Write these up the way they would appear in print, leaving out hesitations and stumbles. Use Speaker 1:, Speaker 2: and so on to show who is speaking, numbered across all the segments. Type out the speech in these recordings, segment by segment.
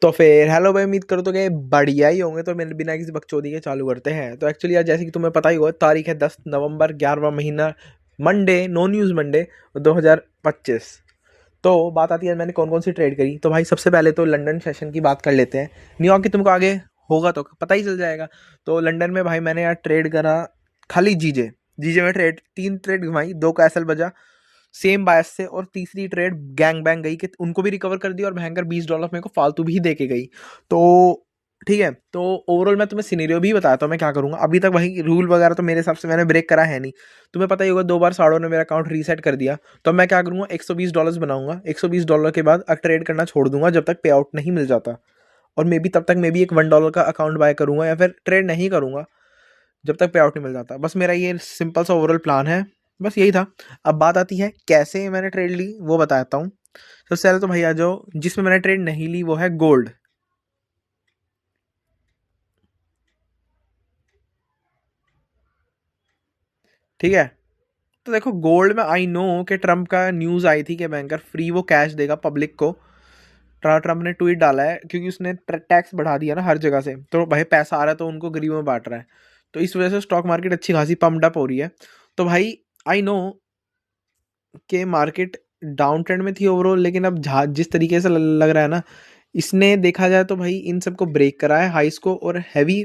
Speaker 1: तो फिर हेलो भाई, उम्मीद करो तो कि बढ़िया ही होंगे। तो मैंने बिना किसी बकचोदी के चालू करते हैं। तो एक्चुअली यार, जैसे कि तुम्हें पता ही होगा, तारीख है 10 नवंबर, 11वां महीना, मंडे, नो न्यूज़ मंडे 2025। तो बात आती है मैंने कौन कौन सी ट्रेड करी। तो भाई सबसे पहले तो लंदन सेशन की बात कर लेते हैं। न्यूयॉर्क की तुमको आगे होगा तो पता ही चल जाएगा। तो लंदन में भाई मैंने यार ट्रेड करा खाली जीजे जीजे में तीन ट्रेड घुमाई, दो का एसएल बजा सेम बायस से, और तीसरी ट्रेड गैंग बैंग गई कि उनको भी रिकवर कर दिया और भयंकर $20 मेरे को फालतू भी दे के गई। तो ठीक है, तो ओवरऑल मैं तुम्हें सिनेरियो भी बताता हूँ मैं क्या करूंगा। अभी तक वही रूल वगैरह तो मेरे हिसाब से मैंने ब्रेक करा है नहीं। तुम्हें पता ही होगा, 2 बार साड़ो ने मेरा अकाउंट रीसेट कर दिया। तो मैं क्या करूंगा, $120 बनाऊंगा। $120 के बाद ट्रेड करना छोड़ दूंगा जब तक पे आउट नहीं मिल जाता। और मे बी तब तक मैं भी एक $1 का अकाउंट बाय करूंगा या फिर ट्रेड नहीं करूंगा जब तक पे आउट नहीं मिल जाता। बस मेरा ये सिंपल सा ओवरऑल प्लान है। बस यही था। अब बात आती है कैसे मैंने ट्रेड ली, वो बताता हूँ। सबसे पहले तो भैया जो जिसमें मैंने ट्रेड नहीं ली वो है गोल्ड। ठीक है, तो देखो गोल्ड में आई नो कि ट्रम्प का न्यूज़ आई थी कि बैंकर फ्री वो कैश देगा पब्लिक को। ट्रम्प ने ट्वीट डाला है क्योंकि उसने टैक्स बढ़ा दिया ना हर जगह से। तो भाई पैसा आ रहा है तो उनको गरीबों में बांट रहा है। तो इस वजह से स्टॉक मार्केट अच्छी खासी पम्प्ड अप हो रही है। तो भाई आई नो कि मार्केट डाउन ट्रेंड में थी ओवरऑल, लेकिन अब जिस तरीके से लग रहा है ना, इसने देखा जाए तो भाई इन सबको ब्रेक करा है हाइस को, और हैवी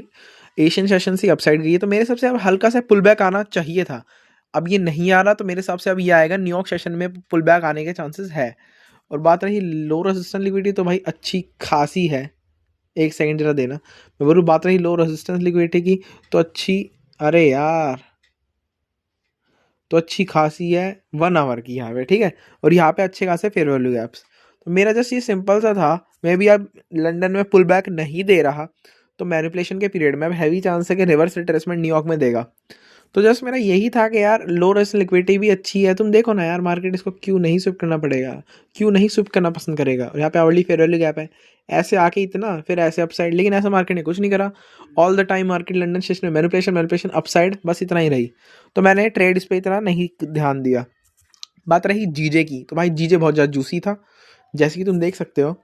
Speaker 1: एशियन सेशन से अपसाइड गई है। तो मेरे हिसाब से अब हल्का सा पुल बैक आना चाहिए था। अब ये नहीं आ रहा, तो मेरे हिसाब से अब ये आएगा। न्यूयॉर्क सेशन में पुल बैक आने के चांसेस है। और बात रही लो रेजिस्टेंस लिक्विडिटी, तो भाई अच्छी खासी है। एक सेकंड जरा देना, मैं बोलूँ। बात रही लो रेजिस्टेंस लिक्विडिटी की, तो अच्छी, अरे यार, तो अच्छी खासी है 1 आवर की यहाँ पे। ठीक है, और यहाँ पे अच्छे खासे फेयर वैल्यू गैप्स। तो मेरा जस्ट ये सिंपल सा था। मैं भी अब लंदन में पुल बैक नहीं दे रहा, तो मैनिपुलेशन के पीरियड में अब हैवी चांस है कि रिवर्स रिट्रेसमेंट न्यूयॉर्क में देगा। तो जस्ट मेरा यही था कि यार लो रिस्क लिक्विडिटी भी अच्छी है। तुम देखो ना यार, मार्केट इसको क्यों नहीं स्विप करना पड़ेगा, क्यों नहीं स्विप करना पसंद करेगा। और यहाँ पे आवरली फेयर वैल्यू गैप है। ऐसे आके इतना, फिर ऐसे अपसाइड, लेकिन ऐसा मार्केट ने कुछ नहीं करा। All the time market London session में मैनिपुलेशन मैनिपुलेशन अपसाइड, बस इतना ही रही। तो मैंने ट्रेड इस पर इतना नहीं ध्यान दिया। बात रही जीजे की, तो भाई जीजे बहुत ज़्यादा जूसी था, जैसे कि तुम देख सकते हो।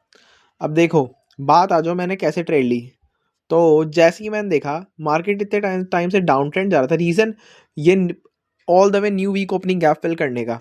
Speaker 1: अब देखो, बात आ जाओ मैंने कैसे ट्रेड ली। तो जैसे ही मैंने देखा मार्केट इतने टाइम से डाउन ट्रेंड जा रहा था। रीज़न ये all the way new week opening gap fill करने का,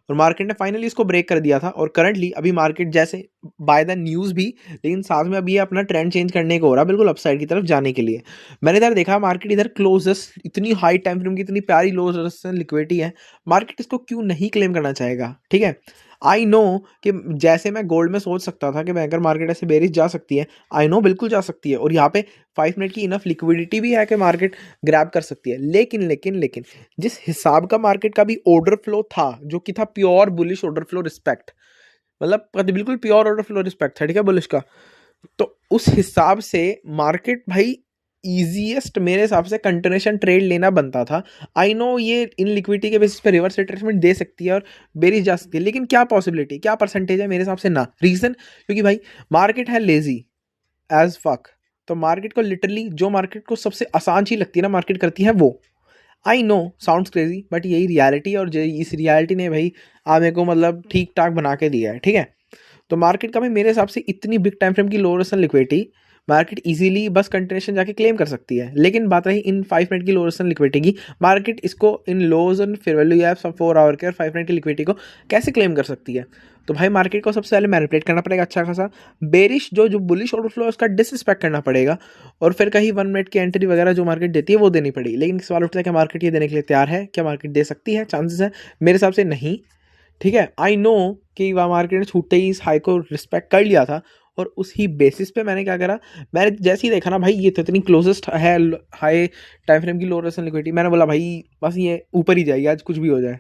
Speaker 1: और मार्केट ने फाइनली इसको ब्रेक कर दिया था। और करंटली अभी मार्केट जैसे बाय द न्यूज़ भी, लेकिन साथ में अभी ये अपना ट्रेंड चेंज करने को हो रहा है, बिल्कुल अपसाइड की तरफ जाने के लिए। मैंने इधर देखा मार्केट इधर क्लोजेस्ट, इतनी हाई टाइम फ्रेम की इतनी प्यारी लो लिक्विडिटी है। मार्केट इसको क्यों नहीं क्लेम करना चाहेगा। ठीक है, आई नो कि जैसे मैं गोल्ड में सोच सकता था कि बैंकर मार्केट ऐसे बेरिश जा सकती है, आई नो बिल्कुल जा सकती है। और यहाँ पे 5 मिनट की इनफ लिक्विडिटी भी है कि मार्केट ग्रैब कर सकती है। लेकिन लेकिन लेकिन जिस हिसाब का मार्केट का भी ऑर्डर फ्लो था, जो कि था pure bullish order flow respect, मतलब बिल्कुल प्योर ऑर्डर फ्लो रिस्पेक्ट था, ठीक है, बुलिश का। तो उस हिसाब से मार्केट भाई ईजीएस्ट मेरे हिसाब से कंटिन्यूएशन ट्रेड लेना बनता था। आई नो ये इन लिक्विडिटी के बेसिस पे रिवर्स रिट्रेसमेंट दे सकती है और बेरीज जा सकती है, लेकिन क्या पॉसिबिलिटी, क्या परसेंटेज है, मेरे हिसाब से ना। रीजन क्योंकि भाई मार्केट है लेजी एज फक। तो मार्केट को लिटरली, जो मार्केट को सबसे आसान चीज लगती है ना, मार्केट करती है वो। I know sounds crazy, but यही रियलिटी, और इस रियलिटी ने भाई आमे को मतलब ठीक ठाक बना के दिया है। ठीक है, तो मार्केट का भाई मेरे हिसाब से इतनी बिग टाइम फ्रेम की लोअर लिक्विडिटी, मार्केट इजीली बस कंटिन्यूएशन जाके क्लेम कर सकती है। लेकिन बात रही इन 5 मिनट की लोअर लिक्विडिटी की, मार्केट इसको इन लोज और फेयर वैल्यू गैप्स 4 आवर के और 5 मिनट की लिक्विडिटी को कैसे क्लेम कर सकती है। तो भाई मार्केट को सबसे पहले मैनिपुलेट करना पड़ेगा अच्छा खासा। बेरिश जो जो बुलिश ऑर्डर फ्लो है उसका डिसरिस्पेक्ट करना पड़ेगा, और फिर कहीं 1 मिनट की एंट्री वगैरह जो मार्केट देती है वो देनी पड़ेगी। लेकिन सवाल उठता है कि मार्केट ये देने के लिए तैयार है, क्या मार्केट दे सकती है, चांसेस है, मेरे हिसाब से नहीं। ठीक है, आई नो कि वह मार्केट ने छूटते ही इस हाई को रिस्पेक्ट कर लिया था, और उसी बेसिस पे मैंने क्या करा, मैंने जैसे ही देखा ना भाई ये तो इतनी क्लोजेस्ट है हाई टाइम फ्रेम की लो रेसन लिक्विडिटी, मैंने बोला भाई बस ये ऊपर ही जाएगी आज कुछ भी हो जाए।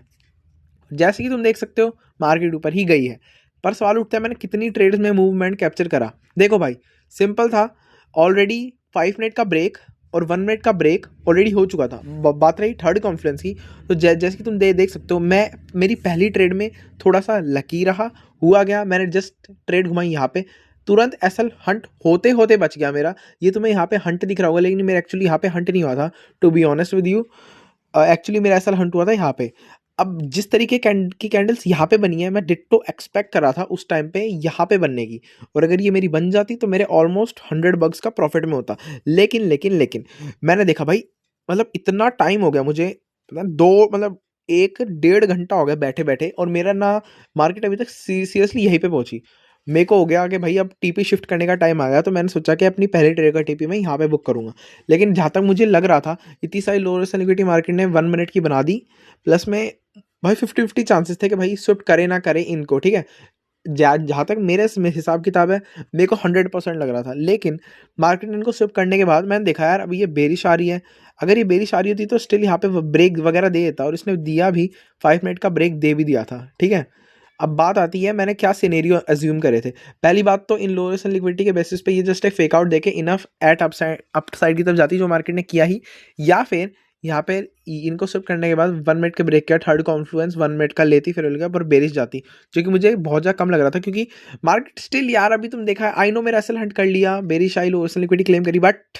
Speaker 1: जैसे कि तुम देख सकते हो मार्केट ऊपर ही गई है। पर सवाल उठता है मैंने कितनी ट्रेड्स में मूवमेंट कैप्चर करा। देखो भाई सिंपल था, ऑलरेडी 5 मिनट का ब्रेक और 1 मिनट का ब्रेक ऑलरेडी हो चुका था। बात रही थर्ड कॉन्फ्रेंस की, तो जैसे कि तुम देख सकते हो, मैं मेरी पहली ट्रेड में थोड़ा सा लकी रहा, हुआ गया, मैंने जस्ट ट्रेड घुमाई यहाँ पे, तुरंत एसएल हंट होते होते बच गया मेरा। ये तुम्हें यहाँ पे हंट दिख रहा होगा, लेकिन मेरा एक्चुअली यहाँ पे हंट नहीं हुआ था, to be honest with you. Actually मेरा एसएल हंट हुआ था यहाँ पे। अब जिस तरीके की कैंडल्स यहाँ पे बनी है, मैं डिट्टो एक्सपेक्ट कर रहा था उस टाइम पे यहाँ पे बनने की, और अगर ये मेरी बन जाती तो मेरे ऑलमोस्ट $100 का प्रॉफिट में होता। लेकिन मैंने देखा भाई, मतलब इतना टाइम हो गया मुझे, मतलब 1 डेढ़ घंटा हो गया बैठे बैठे, और मेरा ना मार्केट अभी तक सीरियसली यहीं पे पहुंची। मेरे को हो गया कि भाई अब टीपी शिफ्ट करने का टाइम आ गया, तो मैंने सोचा कि अपनी पहली ट्रेड का टीपी मैं यहाँ पे बुक करूँगा। लेकिन जहाँ तक मुझे लग रहा था, इतनी सारी लोअर लिक्विडिटी मार्केट ने 1 मिनट की बना दी, प्लस में भाई 50-50 चांसेस थे कि भाई स्विफ्ट करे ना करे इनको, ठीक है। जहाँ तक मेरे हिसाब किताब है, मेरे को 100% लग रहा था, लेकिन मार्केट ने इनको स्विफ्ट करने के बाद मैंने देखा यार, अभी ये बेरिश आ रही है। अगर ये बेरिश आ रही होती तो स्टिल यहाँ पे ब्रेक वगैरह दे देता, और इसने दिया भी, 5 मिनट का ब्रेक दे भी दिया था, ठीक है। अब बात आती है मैंने क्या सिनेरियो अज्यूम करे थे। पहली बात तो इन लोअर्स एंड लिक्विडिटी के बेसिस पे ये जस्ट एक फेक आउट देके इनफ एट अपसाइड की तरफ जाती, जो मार्केट ने किया ही, या फिर यहाँ पे इनको स्विप करने के बाद 1 मिनट के ब्रेक किया, थर्ड कॉन्फ्लुएंस 1 मिनट का लेती, फिर गया पर बेरिश जाती, जो कि मुझे बहुत ज़्यादा कम लग रहा था, क्योंकि मार्केट स्टिल यार, अभी तुम देखा है, आई नो मेरा एसएल हंट कर लिया, bearish I, lowers and liquidity claim करी, बट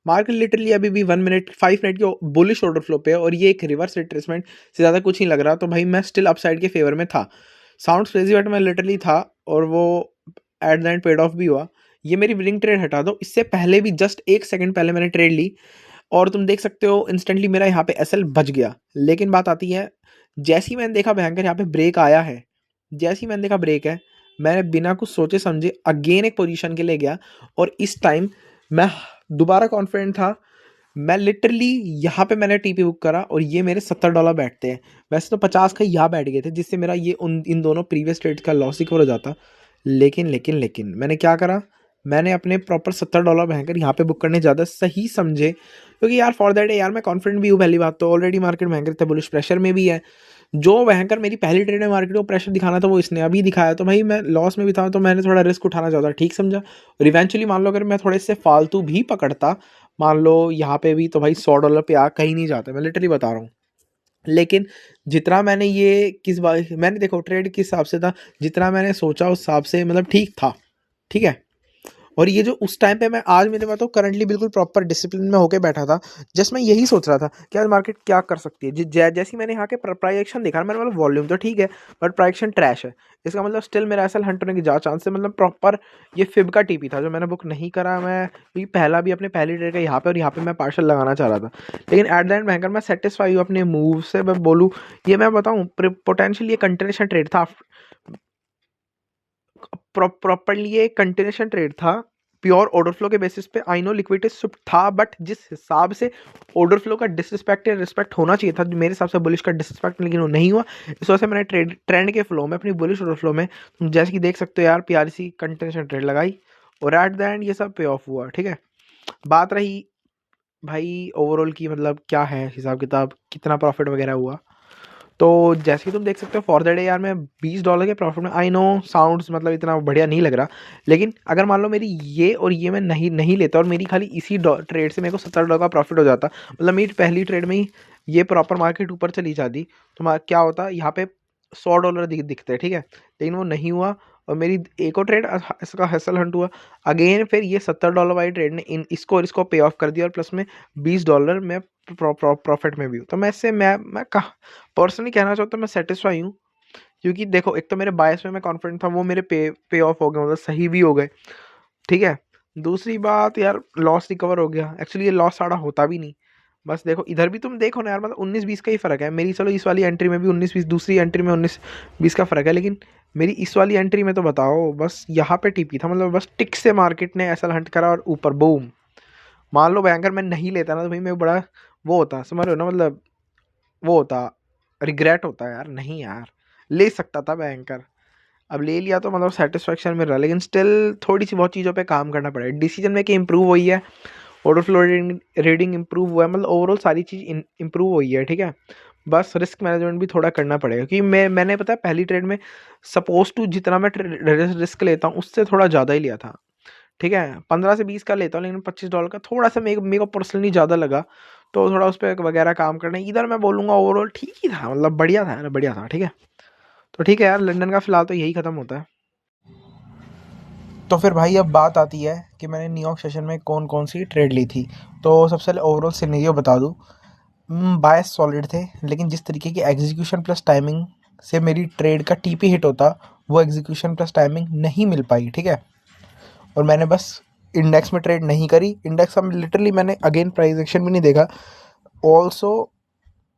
Speaker 1: मार्केट लिटरली अभी भी 1 मिनट 5 मिनट की बुलिश ऑर्डर फ्लो पे है, और ये एक रिवर्स रिट्रेसमेंट से ज़्यादा कुछ नहीं लग रहा। तो भाई मैं स्टिल अपसाइड के फेवर में था। साउंड क्रेजी बट मैं लिटरली था, और वो at the end paid of भी हुआ। ये मेरी विनिंग ट्रेड हटा दो, इससे पहले भी जस्ट 1 सेकंड पहले मैंने ट्रेड ली, और तुम देख सकते हो इंस्टेंटली मेरा यहाँ पे एसएल बच गया। लेकिन बात आती है, जैसे ही मैंने देखा भयंकर यहाँ पे ब्रेक आया है, जैसे ही मैंने देखा ब्रेक है, मैंने बिना कुछ सोचे समझे अगेन एक पोजीशन के लिए गया, और इस टाइम मैं दोबारा कॉन्फिडेंट था। मैं लिटरली यहाँ पे मैंने टीपी बुक करा, और ये मेरे $70 बैठते हैं। वैसे तो 50 का यहाँ बैठ गए थे, जिससे मेरा ये इन दोनों प्रीवियस ट्रेड्स का लॉस ही कवर हो जाता। लेकिन मैंने क्या करा, मैंने अपने प्रॉपर $70 भयंकर यहाँ पे बुक करने ज़्यादा सही समझे, क्योंकि यार फॉर दैट यार मैं कॉन्फिडेंट भी हूँ। पहली बात तो ऑलरेडी मार्केट भयंकर थे, बुलिश प्रेशर में भी है। जो भयंकर मेरी पहली ट्रेड में मार्केट को प्रेशर दिखाना था, वो इसने अभी दिखाया, तो भाई मैं लॉस में भी था, तो मैंने थोड़ा रिस्क उठाना ज़्यादा ठीक समझा। और इवेंचुअली मान लो अगर मैं थोड़े से फालतू भी पकड़ता, मान लो यहाँ पे भी, तो भाई $100 पे आ कहीं नहीं जाता, मैं लिटरली बता रहा हूँ। लेकिन जितना मैंने ये किस बार मैंने देखो ट्रेड किस हिसाब से था, जितना मैंने सोचा उस हिसाब से मतलब ठीक था, ठीक है। और ये जो उस टाइम पे मैं आज मेरे पास तो करंटली बिल्कुल प्रॉपर डिसिप्लिन में होके बैठा था, जस्ट मैं यही सोच रहा था कि आज मार्केट क्या कर सकती है। जैसे मैंने यहाँ के प्राइस एक्शन देखा, मैंने मतलब वॉल्यूम तो ठीक है, बट प्राइस एक्शन ट्रैश है। इसका मतलब स्टिल मेरा एसएल हंट होने की ज़्यादा चांस है। मतलब प्रॉपर ये फिब का टीपी था जो मैंने बुक नहीं करा, मैं क्योंकि पहला भी अपने पहली ट्रेड का यहाँ पे, और यहाँ पे मैं पार्शल लगाना चाह रहा था। लेकिन एट द एंड भयंकर मैं सेटिस्फाई हूँ अपने मूव से। मैं बोलूँ, ये मैं बताऊँ, पोटेंशियल ये कंटिन्यूशन ट्रेड था, प्रॉपरली ये कंटिन्यूशन ट्रेड था, प्योर ऑर्डर फ्लो के बेसिस पे। आई नो लिक्विडिटी स्विफ्ट था, बट जिस हिसाब से ऑर्डर फ्लो का डिसरिस्पेक्ट या रिस्पेक्ट होना चाहिए था, मेरे हिसाब से बुलिश का डिसरिस्पेक्ट, लेकिन वो नहीं हुआ। इस वजह से मैंने ट्रेंड के फ्लो में, अपनी बुलिश ऑर्डर फ्लो में, तुम जैसे कि देख सकते हो यार, पीआरसी कंटिन्यूशन ट्रेड लगाई, और एट द एंड ये सब पे ऑफ हुआ, ठीक है। बात रही भाई ओवरऑल की, मतलब क्या है हिसाब किताब, कितना प्रॉफिट वगैरह हुआ। तो जैसे कि तुम देख सकते हो फॉर द डे यार, मैं $20 के प्रॉफिट में, आई नो साउंड्स मतलब इतना बढ़िया नहीं लग रहा, लेकिन अगर मान लो मेरी ये और ये मैं नहीं लेता, और मेरी खाली इसी ट्रेड से मेरे को $70 का प्रॉफिट हो जाता, मतलब मेरी पहली ट्रेड में ही ये प्रॉपर मार्केट ऊपर चली जाती, तो क्या होता, यहाँ पे $100 दिखते हैं, ठीक है। लेकिन वो नहीं हुआ, और मेरी एक और ट्रेड इसका हसल हंट हुआ अगेन, फिर ये $70 वाली ट्रेड ने इसको और इसको पे ऑफ कर दिया, और प्लस में $20 में प्रॉफिट में भी हूँ। तो मैं इससे मैं पर्सनली कहना चाहता हूँ, मैं सेटिस्फाई हूँ, क्योंकि देखो एक तो मेरे बायस में मैं कॉन्फिडेंट था, वो मेरे पे ऑफ हो गए, मतलब सही भी हो गए, ठीक है। दूसरी बात यार, लॉस रिकवर हो गया। एक्चुअली ये लॉस साड़ा होता भी नहीं, बस देखो इधर भी तुम देखो ना यार, मतलब 19-20 का ही फ़र्क है मेरी। चलो इस वाली एंट्री में भी 19-20, दूसरी एंट्री में 19-20 का फ़र्क है, लेकिन मेरी इस वाली एंट्री में तो बताओ, बस यहाँ पे टीपी था, मतलब बस टिक से मार्केट ने ऐसा हंट करा, और ऊपर बूम। मान लो भयंकर मैं नहीं लेता ना, तो भाई मैं बड़ा वो होता, समझ रहे हो ना, मतलब वो होता, रिग्रेट होता यार, नहीं यार ले सकता था भयंकर। अब ले लिया तो मतलब सेटिस्फेक्शन मिल रहा है, लेकिन स्टिल थोड़ी सी बहुत चीज़ों पे काम करना पड़ेगा। डिसीजन मेकिंग इंप्रूव हुई है, ऑर्डर फ्लो रीडिंग इंप्रूव हुआ है, मतलब ओवरऑल सारी चीज़ इंप्रूव हुई है, ठीक है। बस रिस्क मैनेजमेंट भी थोड़ा करना पड़ेगा, क्योंकि मैंने पता है पहली ट्रेड में सपोज टू जितना मैं रिस्क लेता हूँ उससे थोड़ा ज़्यादा ही लिया था, ठीक है। 15 से 20 का लेता हूँ, लेकिन $25 का थोड़ा सा मेरे को पर्सनली ज़्यादा लगा, तो थोड़ा उस पर वगैरह काम करना। इधर मैं बोलूँगा ओवरऑल ठीक ही था, मतलब बढ़िया था यार, बढ़िया था, ठीक है। तो ठीक है यार, लंदन का फिलहाल तो यही ख़त्म होता है। तो फिर भाई अब बात आती है कि मैंने न्यूयॉर्क सेशन में कौन कौन सी ट्रेड ली थी। तो सबसे पहले ओवरऑल सिनेरियो बता दूँ, बायस सॉलिड थे, लेकिन जिस तरीके की एग्जीक्यूशन प्लस टाइमिंग से मेरी ट्रेड का टीपी हिट होता, वो एग्जीक्यूशन प्लस टाइमिंग नहीं मिल पाई, ठीक है। और मैंने बस इंडेक्स में ट्रेड नहीं करी। इंडेक्स का लिटरली मैंने अगेन प्राइस एक्शन भी नहीं देखा। ऑल्सो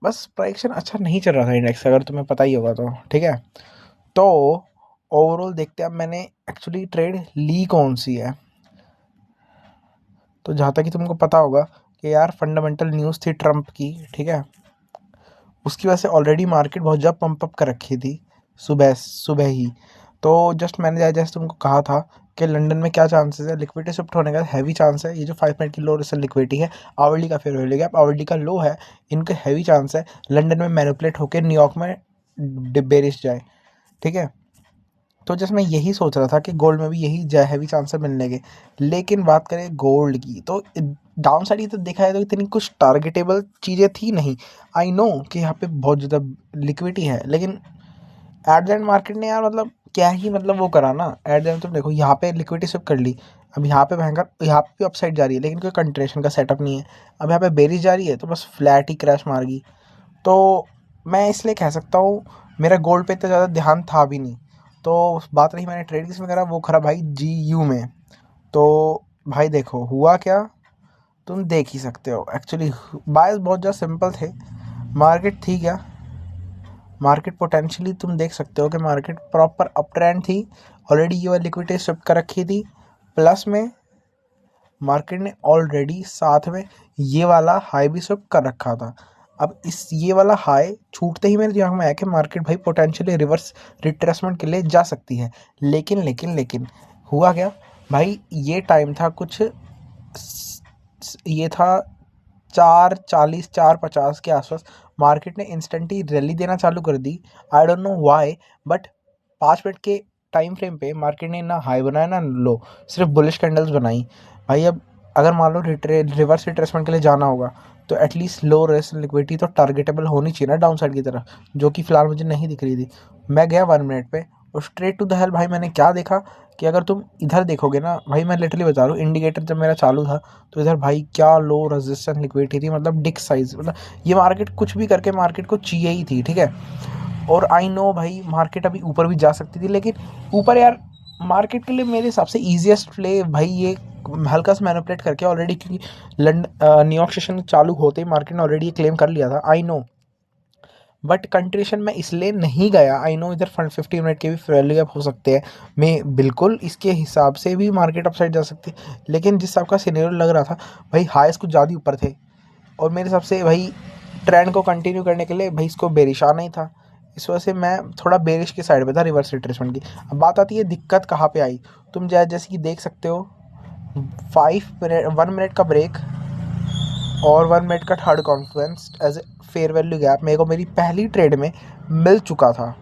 Speaker 1: बस प्राइस एक्शन अच्छा नहीं चल रहा था इंडेक्स, अगर तुम्हें पता ही होगा तो, ठीक है। तो ओवरऑल देखते हैं अब मैंने एक्चुअली ट्रेड ली कौन सी है। तो जहाँ तक कि तुमको पता होगा कि यार फंडामेंटल न्यूज़ थी ट्रम्प की, ठीक है। उसकी वजह से ऑलरेडी मार्केट बहुत ज़्यादा पंप अप कर रखी थी सुबह सुबह ही। तो जस्ट मैंने जैसे तुमको कहा था कि लंदन में क्या चांसेस है लिक्विडिटी शिफ्ट होने का, हैवी चांस है। ये जो 5 मिनट की लो रिसल लिक्विडिटी है, आवरली का फेयर वैल्यू गैप, आवरली का लो है, इनके हैवी चांस है लंदन में मैनिपुलेट होकर न्यूयॉर्क में बेरिश जाए, ठीक है। तो जस्ट मैं यही सोच रहा था कि गोल्ड में भी यही हैवी चांस है मिलने के। लेकिन बात करें गोल्ड की, तो डाउन साइड ये तो देखा है तो इतनी कुछ टारगेटेबल चीज़ें थी नहीं। आई नो कि यहाँ पे बहुत ज़्यादा लिक्विडिटी है, लेकिन एट द एंड मार्केट ने यार मतलब क्या ही मतलब वो करा ना। एट द एंड तुम देखो यहाँ पे लिक्विडिटी शिफ्ट कर ली, अब यहाँ पे भयंकर, यहाँ पे अपसाइड जा रही है लेकिन कोई कंट्रेशन का सेटअप नहीं है। अब यहाँ पे बेरिश जा रही है तो बस फ्लैट ही क्रैश मार गई। तो मैं इसलिए कह सकता हूँ मेरा गोल्ड पे इतना ज़्यादा ध्यान था भी नहीं। तो बात रही मैंने ट्रेड किस में करा, वो करा भाई GU में। तो भाई देखो हुआ क्या, तुम देख ही सकते हो। एक्चुअली बायस बहुत ज़्यादा सिंपल थे। मार्केट थी क्या, मार्केट पोटेंशियली तुम देख सकते हो कि मार्केट प्रॉपर अप ट्रेंड थी, ऑलरेडी ये वाली लिक्विडिटी शिफ्ट कर रखी थी। प्लस में मार्केट ने ऑलरेडी साथ में ये वाला हाई भी शिफ्ट कर रखा था। अब इस ये वाला हाई छूटते ही मेरे दिमाग में आया कि मार्केट भाई पोटेंशियली रिवर्स रिट्रेसमेंट के लिए जा सकती है। लेकिन हुआ क्या भाई, ये टाइम था कुछ, ये था 4:40 4:50 के आसपास। मार्केट ने इंस्टेंटली रैली देना चालू कर दी। I don't know why, but 5 minute के टाइम फ्रेम पे मार्केट ने ना हाई बनाया ना लो, सिर्फ बुलिश कैंडल्स बनाई। भाई अब अगर मान लो रिवर्स रिट्रेसमेंट के लिए जाना होगा तो एटलीस्ट लो रेस लिक्विडिटी तो टारगेटेबल होनी चाहिए ना डाउन साइड की तरफ, जो कि फिलहाल मुझे नहीं दिख रही थी। मैं गया 1 मिनट पे और स्ट्रेट टू द हेल भाई मैंने क्या देखा कि अगर तुम इधर देखोगे ना भाई, मैं लिटरली बता रहा हूँ, इंडिकेटर जब मेरा चालू था तो इधर भाई क्या लो रेजिस्टेंस लिक्विडिटी थी, मतलब डिक साइज, मतलब ये मार्केट कुछ भी करके मार्केट को चाहिए ही थी, ठीक है। और आई नो भाई मार्केट अभी ऊपर भी जा सकती थी, लेकिन ऊपर यार मार्केट के लिए मेरे हिसाब से ईजिएस्ट प्ले भाई ये हल्का सा मैनिपुलेट करके ऑलरेडी, क्योंकि न्यूयॉर्क सेशन चालू होते ही मार्केट ने ऑलरेडी ये क्लेम कर लिया था, आई नो। बट कंट्रीशन में इसलिए नहीं गया, आई नो इधर 50 मिनट के भी वैल्यू गैप हो सकते हैं, मैं बिल्कुल इसके हिसाब से भी मार्केट अपसाइड जा सकती है। लेकिन जिस हिसाब का सिनेरियो लग रहा था भाई, हाईस कुछ ज़्यादा ऊपर थे और मेरे हिसाब से भाई ट्रेंड को कंटिन्यू करने के लिए भाई इसको बेरिश आना ही था। इस वजह से मैं थोड़ा बेरिश की साइड पे था, रिवर्स रिट्रेसमेंट की। अब बात आती है दिक्कत कहाँ पे आई, तुम जैसे कि देख सकते हो 1 मिनट का ब्रेक और 1 मिनट का third confluence as a fair value gap मेरे को मेरी पहली ट्रेड में मिल चुका था।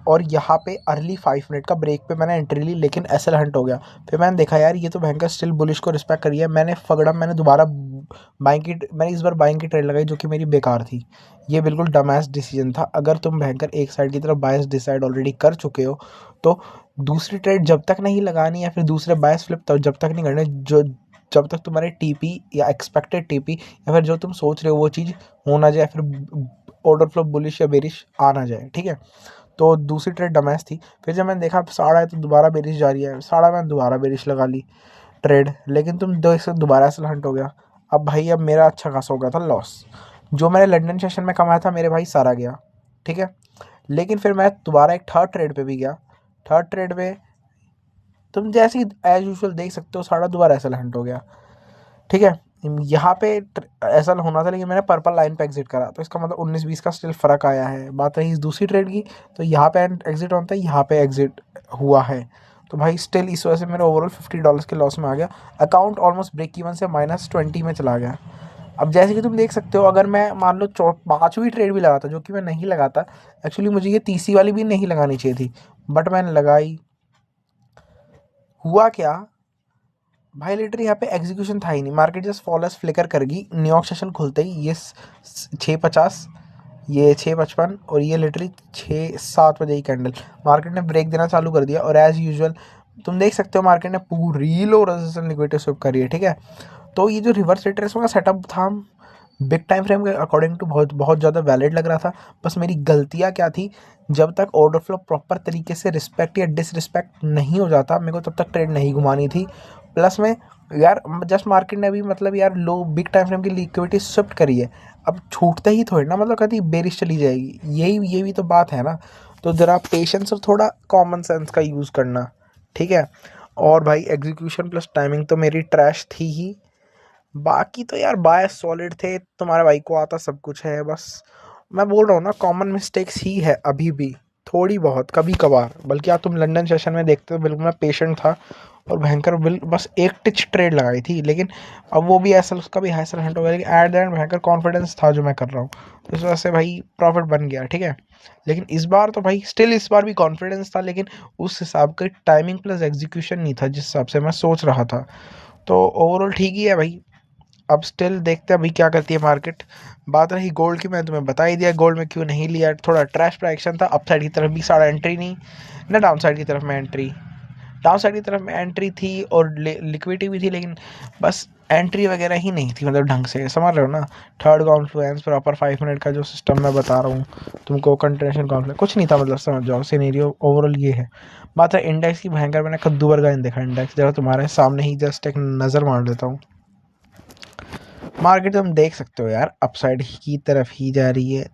Speaker 1: और यहाँ पे अर्ली 5 मिनट का ब्रेक पे मैंने एंट्री ली, लेकिन एसएल हंट हो गया। फिर मैंने देखा यार ये तो भयंकर स्टिल बुलिश को रिस्पेक्ट करी है, मैंने फगड़ा, मैंने दोबारा मैंने इस बार बाइंग की ट्रेड लगाई जो कि मेरी बेकार थी। ये बिल्कुल डमैस डिसीजन था। अगर तुम भयंकर एक साइड की तरफ बायस डिसाइड ऑलरेडी कर चुके हो तो दूसरी ट्रेड जब तक नहीं लगानी या फिर दूसरे बायस फ्लिप तब जब तक नहीं करने जो जब तक तुम्हारे टीपी या एक्सपेक्टेड टीपी या फिर जो तुम सोच रहे हो वो चीज़ हो ना जाए, फिर ऑर्डर फ्लो बुलिश या बेरिश आ ना जाए, ठीक है। तो दूसरी ट्रेड डमैश थी। फिर जब मैंने देखा साड़ा है तो दोबारा बेरिश जा रही है, साड़ा मैंने दोबारा बेरिश लगा ली ट्रेड, लेकिन तुम दो से दोबारा ऐसा हंट हो गया। अब भाई अब मेरा अच्छा खासा हो गया था लॉस, जो मैंने लंदन सेशन में कमाया था मेरे भाई सारा गया, ठीक है। लेकिन फिर मैं दोबारा एक थर्ड ट्रेड पे भी गया। थर्ड ट्रेड पे तुम जैसे ही एज यूजुअल देख सकते हो साड़ा दोबारा ऐसा हंट हो गया, ठीक है। यहाँ पे ऐसा होना था लेकिन मैंने पर्पल लाइन पे एग्जिट करा, तो इसका मतलब 19-20 का स्टिल फ़र्क आया है। बात रही इस दूसरी ट्रेड की, तो यहाँ पे एग्जिट होता है, यहाँ पे एग्जिट हुआ है। तो भाई स्टिल इस वजह से मेरा ओवरऑल $50 के लॉस में आ गया। अकाउंट ऑलमोस्ट ब्रेक इवन से -20 में चला गया। अब जैसे कि तुम देख सकते हो, अगर मैं मान लो 5वीं ट्रेड भी लगाता, जो कि मैं नहीं लगाता, एक्चुअली मुझे ये तीसरी वाली भी नहीं लगानी चाहिए थी, बट मैंने लगाई। हुआ क्या भाई, लिटरली यहाँ पे एग्जीक्यूशन था ही नहीं, मार्केट जस्ट फॉलोअर्स फ्लिकर कर गई न्यूयॉर्क सेशन खुलते ही। ये 6:50, ये 6:55 और ये लिटरली 6-7 बजे ही कैंडल मार्केट ने ब्रेक देना चालू कर दिया। और एज यूजुअल तुम देख सकते हो मार्केट ने पूरी लो रेजिस्टेंस लिक्विडिटी स्विप करी है, ठीक है। तो ये जो रिवर्स रिट्रेसमेंट का सेटअप था बिग टाइम फ्रेम के अकॉर्डिंग टू बहुत बहुत ज़्यादा वैलिड लग रहा था। बस मेरी गलतियाँ क्या थी, जब तक ऑर्डर फ्लो प्रॉपर तरीके से रिस्पेक्ट या डिसरिस्पेक्ट नहीं हो जाता मेरे को तब तक ट्रेड नहीं घुमानी थी। प्लस में यार जस्ट मार्केट ने भी मतलब यार लो बिग टाइम फ्रेम की लिक्विडिटी शिफ्ट करी है, अब छूटते ही थोड़ी ना मतलब कभी बेरिश चली जाएगी, यही ये भी तो बात है ना। तो ज़रा पेशेंस और थोड़ा कॉमन सेंस का यूज़ करना, ठीक है। और भाई एग्जीक्यूशन प्लस टाइमिंग तो मेरी ट्रैश थी ही। बाकी तो यार बायस सॉलिड थे, तुम्हारे भाई को आता सब कुछ है, बस मैं बोल रहा हूँ ना कॉमन मिस्टेक्स ही है अभी भी, थोड़ी बहुत कभी कभार। बल्कि आप तुम लंदन सेशन में देखते हो बिल्कुल मैं पेशेंट था और भयंकर बिल बस एक टिच ट्रेड लगाई थी, लेकिन अब वो भी ऐसा उसका भी हैसल हंट हो गया, लेकिन एट द एंड भयंकर कॉन्फिडेंस था जो मैं कर रहा हूँ, तो इस वजह से भाई प्रॉफिट बन गया, ठीक है। लेकिन इस बार तो भाई स्टिल इस बार भी कॉन्फिडेंस था, लेकिन उस हिसाब का टाइमिंग प्लस एग्जीक्यूशन नहीं था जिस हिसाब से मैं सोच रहा था। तो ओवरऑल ठीक ही है भाई। अब स्टिल देखते हैं अभी क्या करती है मार्केट। बात रही गोल्ड की, मैंने तुम्हें बता ही दिया गोल्ड में क्यों नहीं लिया, थोड़ा ट्रैश प्राइक्शन था, अप साइड की तरफ भी सारा एंट्री नहीं ना, डाउन साइड की तरफ में एंट्री, डाउन साइड की तरफ में एंट्री थी और लिक्विडिटी भी थी, लेकिन बस एंट्री वगैरह ही नहीं थी मतलब ढंग से, समझ रहे हो ना। थर्ड कॉन्फ्लुएंस प्रॉपर 5 मिनट का जो सिस्टम मैं बता रहा हूँ तुमको, कंटिन्यूशन कॉन्फ्लुएंस कुछ नहीं था, मतलब समझ जाओ सिनेरियो ओवरऑल ये है। बात है इंडेक्स की, भयंकर मैंने कद्दू वर्गा नहीं देखा इंडेक्स, जरा तुम्हारे सामने ही जस्ट एक नज़र मार लेता हूँ। मार्केट तुम देख सकते हो यार अपसाइड की तरफ ही जा रही है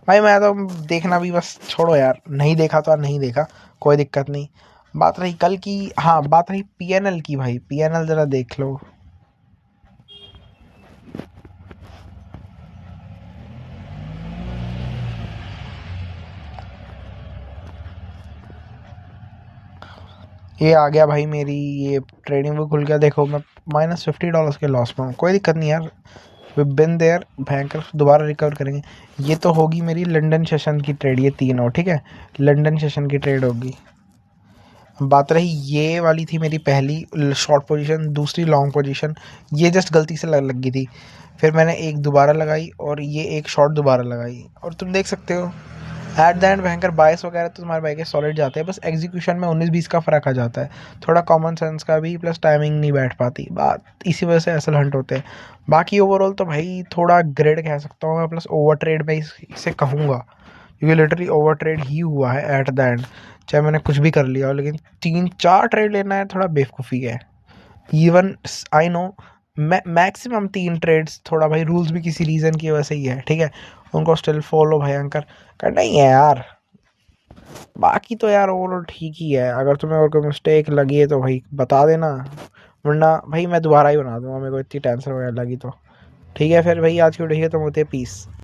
Speaker 1: भाई। मैं तो देखना भी बस छोड़ो यार, नहीं देखा तो नहीं देखा, कोई दिक्कत नहीं। बात रही कल की, हाँ बात रही पीएनएल की, भाई पीएनएल जरा देख लो। ये आ गया भाई मेरी, ये ट्रेडिंग बुक खुल गया, देखो मैं -$50 के लॉस में हूँ, कोई दिक्कत नहीं यार, वी बिन देयर, भयंकर दोबारा रिकवर करेंगे। ये तो होगी मेरी लंदन सेशन की ट्रेड, ये 3 और ठीक है, लंदन सेशन की ट्रेड होगी। बात रही ये वाली थी मेरी पहली शॉर्ट पोजीशन, दूसरी लॉन्ग पोजीशन, ये जस्ट गलती से लग गई थी, फिर मैंने एक दोबारा लगाई और ये एक शॉर्ट दोबारा लगाई, और तुम देख सकते हो एट द एंड भयंकर बायस वगैरह तो तुम्हारे भाई के सॉलिड जाते हैं, बस एग्जीक्यूशन में 19-20 का फ़र्क आ जाता है, थोड़ा कॉमन सेंस का भी, प्लस टाइमिंग नहीं बैठ पाती बात, इसी वजह से एसल हंट होते हैं। बाकी ओवरऑल तो भाई थोड़ा ग्रेड कह सकता हूँ मैं, प्लस ओवर ट्रेड में इसे कहूँगा, क्योंकि लिटरली ओवर ट्रेड ही हुआ है एट द एंड, चाहे मैंने कुछ भी कर लिया हो, लेकिन 3-4 ट्रेड लेना है थोड़ा बेवकूफ़ी है। Even I know maximum 3 trades, थोड़ा भाई रूल्स भी किसी रीज़न की वजह से ही है, ठीक है, उनको स्टिल फॉलो भयंकर करना ही है यार। बाकी तो यार ओवरऑल ठीक ही है, अगर तुम्हें और कोई मिस्टेक लगी है तो भाई बता देना, वरना भाई मैं दोबारा ही बना दूंगा, मेरे को इतनी टेंशन वगैरह लगी तो। ठीक है फिर भाई, आज की वीडियो खत्म होती है, पीस।